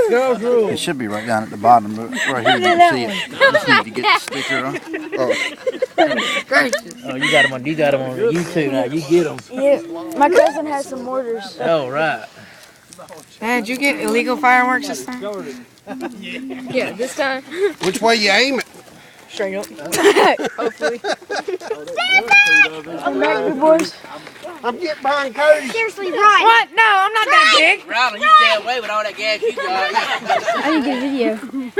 Girls rule. It should be right down at the bottom, but right here you can see it. Just need to get the sticker on. Oh, you got them on YouTube now. You get them. Yeah, my cousin has some mortars. Oh, right. Man, did you get illegal fireworks this time? Yeah, this time. Which way you aim it? Straight up. Hopefully. I'm back, you boys. I'm getting behind Cody. Seriously, right. What? No, I'm not that big. Ronald, you stay away with all that gas you got. I need to get a video.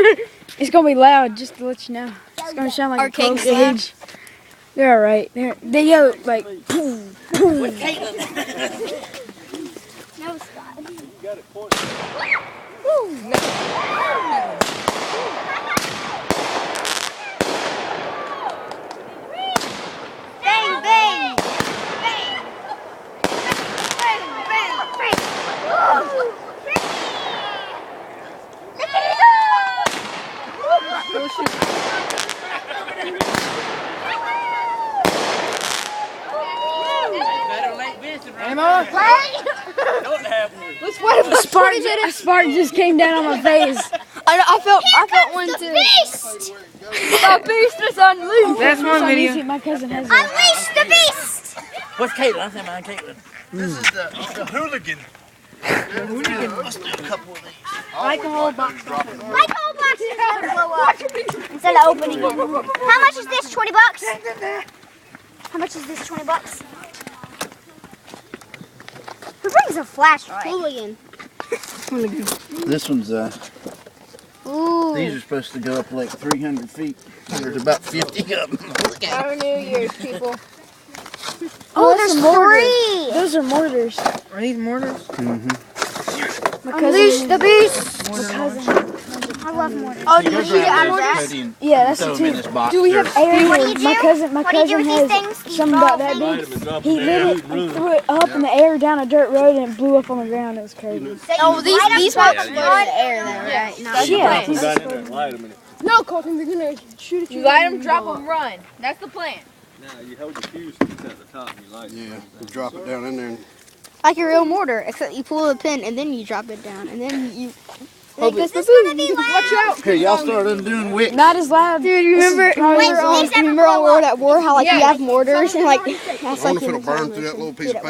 It's gonna be loud, just to let you know. It's gonna sound like a cold cage. They're alright. They go like. Boom, boom. No, Scott. You got it pointed. Bang, bang. Bang. Bang, bang, bang. Look at it Let's wait a spark just came down on my face. I felt one too. beast. The beast is unleashed. That's one video. My cousin has it. Unleash the beast. What's Caitlin? I said mine, Caitlin. This is the hooligan. Let's do a couple of these. Like a whole box. Like the whole box is gonna blow up instead of opening it. How much is this? 20 bucks? How much is this? 20 bucks? Who brings a flashlight? Hooligan. This one's, Ooh. these are supposed to go up like 300 feet. There's about 50 of them. Our New Year's, people. Oh, there's 3. Those are mortars. Are these mortars? My Unleash cousin. the beast. My cousin. I love mortars. Oh, do you shoot it out of that? Yeah, that's Throw the them in two. this box. Do we have air? What do you do? My cousin What do you do with these has things? something about that Light big. 'em and drop He them lit down. it and threw it up in the air down a dirt road and it blew up on the ground. It was crazy. Oh, these boxes go in the air though, right? Yeah. Put that in there and light 'em in it. No, Colton, they're gonna shoot at you. You light them, drop them, run. That's the plan. Now you hold your fuse at the top and you light it. Yeah, we'll drop it down in there. And Like a real mortar, except you pull the pin and then you drop it down, and then you. This is gonna be loud. Watch out. Okay, y'all start undoing wicks. Not as loud. Dude, you remember This is when we were at war, how like you have mortars and like that's I wonder if it'll burn through that little piece of paper.